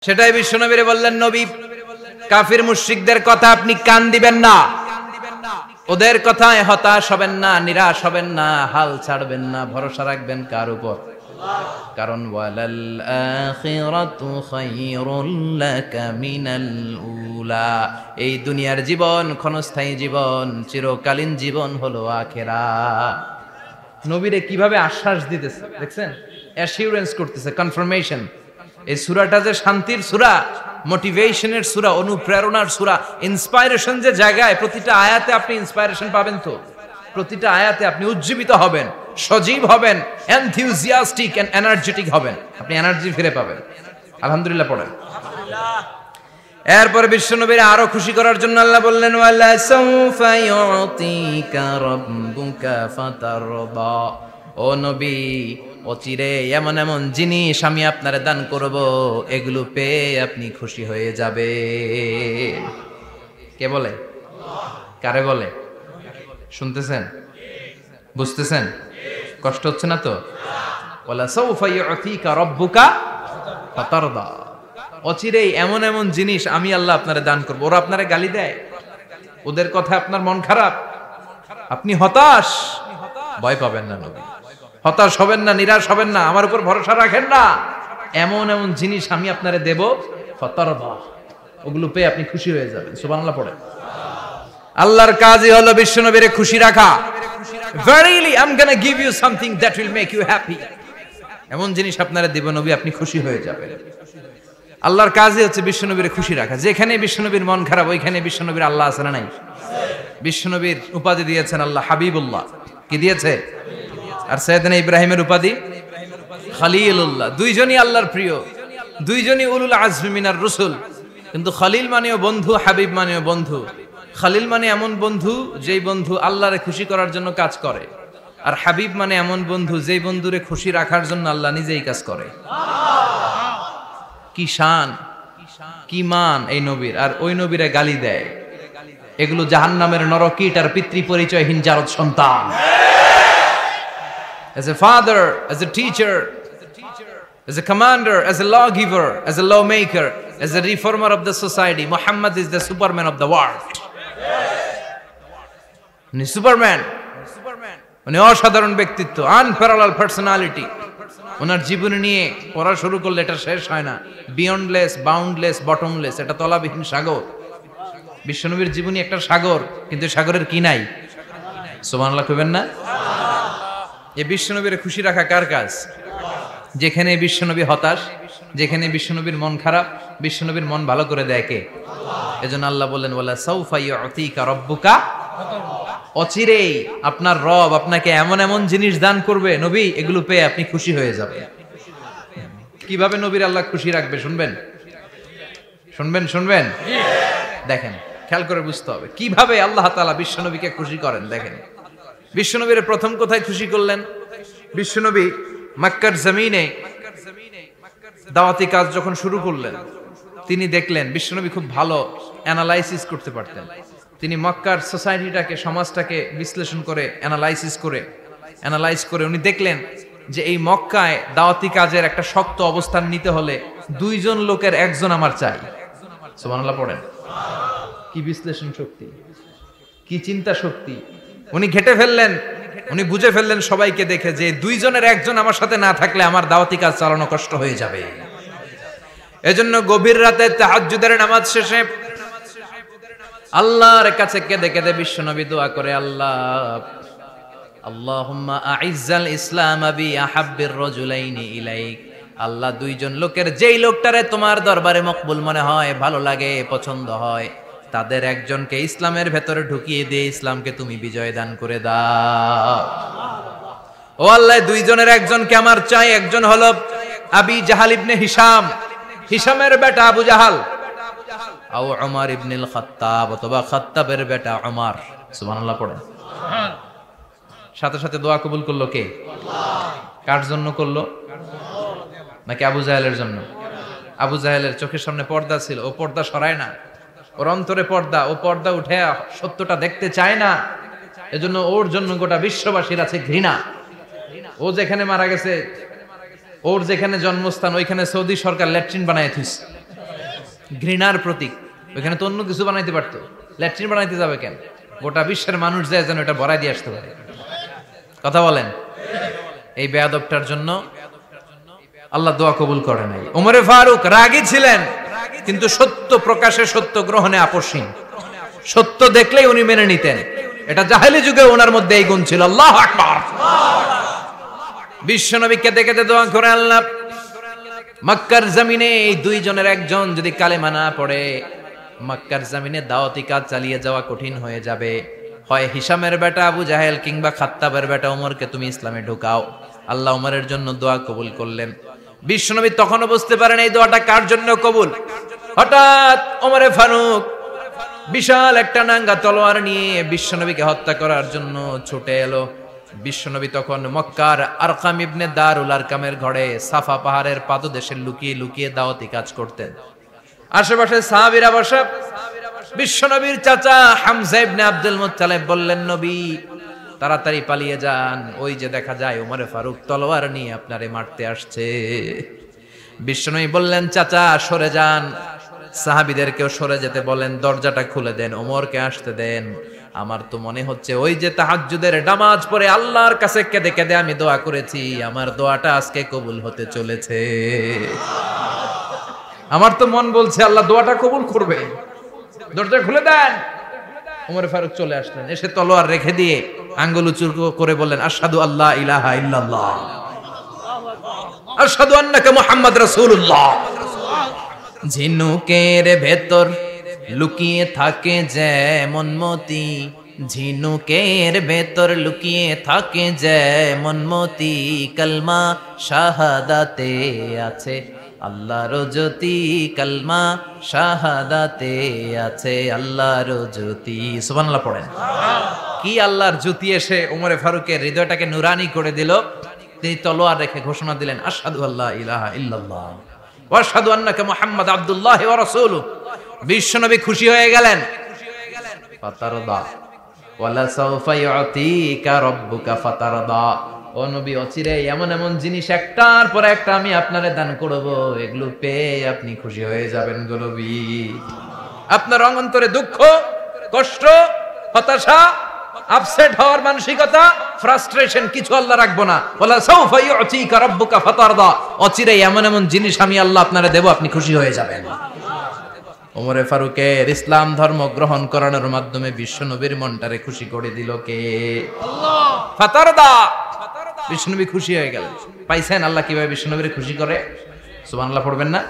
সেটাই বিশ্বনবীরে বললেন, নবী কাফির মুশরিকদের কথা আপনি কান দিবেন না, ওদের কথায় হতাশ হবেন না, নিরাশ হবেন না, হাল ছাড়বেন না, ভরসা রাখবেন কার উপর? কারণ ওয়ালাল আখিরাতু খায়রুল লাকা মিনাল উলা, এই দুনিয়ার জীবন ক্ষণস্থায়ী জীবন, চিরকালীন জীবন হলো আখিরাত। নবীরে কিভাবে আশ্বাস দিতেছে দেখছেন, অ্যাসিউরেন্স করতেছে, কনফার্মেশন। এই সূরাটা যে শান্তির সূরা, মোটিভেশনের সূরা, অনুপ্রেরণার সূরা, ইন্সপাইরেশন যে জায়গায়, প্রতিটা আয়াতে আপনি ইন্সপাইরেশন পাবেন। তো প্রতিটা আয়াতে আপনি উজ্জীবিত হবেন, সজীব হবেন, এনথিউজিয়াস্টিক এন্ড এনার্জেটিক হবেন, আপনি এনার্জি ফিরে পাবেন। আলহামদুলিল্লাহ পড়েন। এরপরে বিশ্বনবীর আরো খুশি করার জন্য আল্লাহ বললেন, ওয়ালা সাউফা ইউতিকা রাব্বুকা ফাতারদা, ও নবী অচিরে এমন এমন জিনিস আমি আপনারে দান করব, এগুলো পেয়ে আপনি খুশি হয়ে যাবে। কে বলে? কারে বলে? শুনতেছেন? বুঝতেছেন? কষ্ট হচ্ছে না তো? ওয়ালা সাউফা ইউতিকা রাব্বুকা ফাতারদা, অচিরেই এমন এমন জিনিস আমি আল্লাহ আপনারে দান করব। ওরা আপনারে গালি দেয়, ওদের কথা আপনার মন খারাপ, আপনি হতাশ, ভয় পাবেন না নবী, হতাশ হবেন না, নিরাশ হবেন না, আমার উপর ভরসা রাখেন না। এমন এমন জিনিস আমি আপনারে দেব, ফাতারদা, ওগুলো পেয়ে আপনি খুশি হয়ে যাবেন। সুবহানাল্লাহ পড়ে। আল্লাহর কাজই হলো বিশ্বনবীরে খুশি রাখা। Verily I'm gonna give you something that will make you happy, এমন জিনিস আপনারা দিব নবী, আপনি খুশি হয়ে যাবেন। আল্লাহর কাজই হচ্ছে বিশ্বনবীরে খুশি রাখা। যেখানে বিশ্বনবীর মন খারাপ, ওইখানে বিশ্বনবীর আল্লাহ আছে না নাই? বিশ্বনবীর উপাধি দিয়েছেন আল্লাহ হাবিবুল্লাহ। কি দিয়েছে? আর সাইয়েদনা ইব্রাহিমের উপাধি খলিলুল্লাহ। দুইজনই আল্লাহর প্রিয়, দুইজনই উলুল আজমি মিনার রাসূল। কিন্তু খলিল মানেও বন্ধু, হাবিব মানেও বন্ধু। খলিল মানে এমন বন্ধু যেই বন্ধু আল্লাহরে খুশি করার জন্য কাজ করে, আর হাবিব মানে এমন বন্ধু যেই বন্ধুরে খুশি রাখার জন্য আল্লাহ নিজেই কাজ করে। কি শান, কি মান এই নবীর! আর ওই নবীরে গালি দেয়, এগুলো জাহান্নামের নরকীট আর পিতৃ পরিচয়হীন জারদ সন্তান। As a father, as a teacher, as a commander, as a lawgiver, as a lawmaker, as a reformer of the society, Muhammad is the Superman of the world. উনি সুপারম্যান, উনি অসাধারণ ব্যক্তিত্ব, আনপ্যারালাল পার্সোনালিটি। ওনার জীবনী নিয়ে পড়া শুরু করলে এটা শেষ হয় না। বিয়ন্ডলেস, বাউন্ডলেস, বটমলেস, এটা তলাবিহীন সাগর। বিশ্বনবীর জীবনী একটা সাগর, কিন্তু সাগরের কি নাই? সুবহানাল্লাহ কইবেন না? এই বিশ্বনবীর খুশি রাখা কার কাজ? যেখানে বিশ্বনবী হতাশ, যেখানে বিশ্বনবীর মন খারাপ, বিশ্বনবীর মন ভালো করে দেয় কে? এজন্য আল্লাহ বললেন, ওয়ালা সাউফা ইউতিকা রাব্বুকা, অচিরেই আপনার রব আপনাকে এমন এমন জিনিস দান করবে নবী, এগুলো পেয়ে আপনি খুশি হয়ে যাবেন। কিভাবে নবীর আল্লাহ খুশি রাখবে শুনবেন? শুনবেন? শুনবেন? দেখেন, খেয়াল করে বুঝতে হবে কিভাবে আল্লাহ তাআলা বিশ্বনবীকে খুশি করেন। দেখেন, বিশ্বনবীর প্রথম কোথায় খুশি করলেন? বিশ্বনবী মক্কার জমিনে দাওয়াতি কাজ যখন শুরু করলেন, তিনি দেখলেন বিশ্বনবী খুব ভালো অ্যানালাইসিস করতে পারতেন। তিনি মক্কার সোসাইটিটাকে, সমাজটাকে বিশ্লেষণ করে, অ্যানালাইজ করে উনি দেখলেন যে এই মক্কায় দাওয়াতি কাজের একটা শক্ত অবস্থান নিতে হলে দুইজন লোকের একজন আমার চাই। সুবহানাল্লাহ পড়েন। কি বিশ্লেষণ শক্তি, কি চিন্তা শক্তি! উনি ঘেটে ফেললেন, উনি বুঝে ফেললেন সবাইকে দেখে যে দুইজনের একজন আমার সাথে না থাকলে আমার দাওয়াতি কাজ চালানো কষ্ট হয়ে যাবে। এজন্য গভীর রাতে তাহাজ্জুদের নামাজ শেষে আল্লাহর কাছে কেঁদে কেঁদে বিশ্বনবী দোয়া করে, আল্লাহ আল্লাহুম্মা আইজ্জাল ইসলাম বি আহাব্বির রাজুলাইনি ইলাইক। আল্লাহ, দুইজন লোকের যেই লোকটারে তোমার দরবারে মকবুল মনে হয়, ভালো লাগে, পছন্দ হয়, তাদের একজনকে ইসলামের ভেতরে ঢুকিয়ে দিয়ে ইসলামকে তুমি বিজয় দান করে দাও। ও আল্লাহ, দুইজনের একজনকে আমার চাই। একজন হলো আবি জাহাল ইবনে হিশাম, হিশামের বেটা আবু জাহাল, আও উমর ইবনুল খাত্তাব, অথবা খাত্তাবের বেটা উমর। সুবহানাল্লাহ পড়েন। সাথে সাথে দোয়া কবুল করলো কে? আল্লাহ। কার জন্য করলো? নাকি আবু জাহেলের জন্য? আবু জাহেলের চোখের সামনে পর্দা ছিল, ও পর্দা সরায় না। ওর অন্তরে পর্দা, ও পর্দা উঠে সত্যটা দেখতে চায় না। এজন্য ওর জন্য গোটা বিশ্ববাসীর আছে ঘৃণা। ও যেখানে মারা গেছে, ওর যেখানে জন্মস্থান, ওইখানে সৌদি সরকার ল্যাট্রিন বানায় থুইছে। ঘৃণার প্রতীক। ওইখানে তো অন্য কিছু বানাইতে পারতো, ল্যাট্রিন বানাইতে যাবে কেন? গোটা বিশ্বের মানুষ যায় যেন এটা ভরাই দিয়ে আসতে পারে। কথা বলেন। এই বেয়াদবটার জন্য আল্লাহ দোয়া কবুল করে নাই। ওমরে ফারুক রাগী ছিলেন, কিন্তু সত্য প্রকাশে, সত্য গ্রহণে আপসহীন। সত্য দেখলেই উনি মেনে নিতেন। এটা জাহেলি যুগে ওনার মধ্যে এই গুণ ছিল। আল্লাহু আকবার। বিশ্বনবী কেঁদে কেঁদে দোয়া করে, আল্লাহ মক্কার জমিনে এই দুইজনের একজন যদি কালেমা না পড়ে, মক্কার জমিনে দাওয়াতি কাজ চালিয়ে যাওয়া কঠিন হয়ে যাবে। হয় হিশামের বেটা আবু জাহেল কিংবা খাত্তাবের বেটা ওমরকে তুমি ইসলামে ঢুকাও। আল্লাহ ওমরের জন্য দোয়া কবুল করলেন। বিশ্বনবী তখনও বুঝতে পারেন এই দোয়াটা কার জন্য কবুল। হঠাৎ ওমরে ফারুক বিশাল একটা নাঙ্গা তলোয়ার নিয়ে বিশ্বনবীকে হত্যা করার জন্য ছুটে এলো। বিশ্বনবী তখন মক্কার আরকাম ইবনে দারুল আরকামের ঘরে সাফা পাহাড়ের পাদদেশে লুকিয়ে লুকিয়ে দাওয়াতি কাজ করতেন। আশেপাশে সাহাবীরা বসা। বিশ্বনবীর চাচা হামজা ইবনে আব্দুল মুত্তালিব বললেন, নবী তাড়াতাড়ি পালিয়ে যান, ওই যে দেখা যায় ওমরে ফারুক তলোয়ার নিয়ে আপনারে মারতে আসছে। বিশ্বনবী বললেন, চাচা সরে যান, সাহাবীদেরকেও সরে যেতে বলেন, দরজাটা খুলে দেন, ওমরকে আসতে দেন। আমার তো মনে হচ্ছে ওই যে তাহাজ্জুদের নামাজ পড়ে আল্লাহর কাছে কেঁদে কেঁদে আমি দোয়া করেছি, আমার দোয়াটা আজকে কবুল হতে চলেছে। আমার তো মন বলছে আল্লাহ দোয়াটা কবুল করবে। দরজা খুলে দেন। ওমর ফারুক চলে আসলেন, এসে তলোয়ার রেখে দিয়ে আঙ্গুল উঁচু করে বললেন, আশহাদু আল্লা ইলাহা ইল্লাল্লাহ, আশহাদু আন্নাকা মুহাম্মদ রাসূলুল্লাহ। ঝিনুকের ভেতর লুকিয়ে থাকে যেমন মতি, ঝিনুকের ভেতর লুকিয়ে থাকে যেমন মতি, কালমা শাহাদাতে আছে আল্লাহর জ্যোতি, কালমা শাহাদাতে আছে আল্লাহর জ্যোতি। সুবহানাল্লাহ পড়েন। কি আল্লাহর জ্যোতি এসে ওমরে ফারুকের হৃদয়টাকে নুরানি করে দিল। তিনি তলোয়ার রেখে ঘোষণা দিলেন, আশহাদু আল্লা ইলাহা ইল্লাল্লাহ ওয়া আশহাদু আন্নাকা মুহাম্মাদ আবদুল্লাহি ওয়া রাসূলুহু। বিশ্বনবী খুশি হয়ে গেলেন। ফাতারদা ওয়ালা সাউফা ইউতিকা রাব্বুকা ফাতারদা। ও নবী, অচিরে এমন এমন জিনিস একটার পর একটা আমি আপনারে দান করব, এগুলো পেয়ে আপনি খুশি হয়ে যাবেন গো নবী। আপনার অন্তরে দুঃখ, কষ্ট, হতাশা, আপসেট হওয়ার মানসিকতা, ফ্রাস্ট্রেশন কিছু আল্লাহ রাখবো না। ওয়ালা সাউফা ইউতিকা রাব্বুকা ফাতারদা। অচিরে এমন এমন জিনিস আমি আল্লাহ আপনারে দেব, আপনি খুশি হয়ে যাবেন। ওমরে ফারুকের ইসলাম ধর্ম গ্রহণ করানোর মাধ্যমে বিশ্বনবীর মনটারে খুশি করে দিল কে? আল্লাহ। ফাতারদা। বিশ্বনবী খুশি হয়ে গেলেন। পাইছেন আল্লাহ কিভাবে বিশ্বনবীরে খুশি করে? সুবহানাল্লাহ পড়বেন না?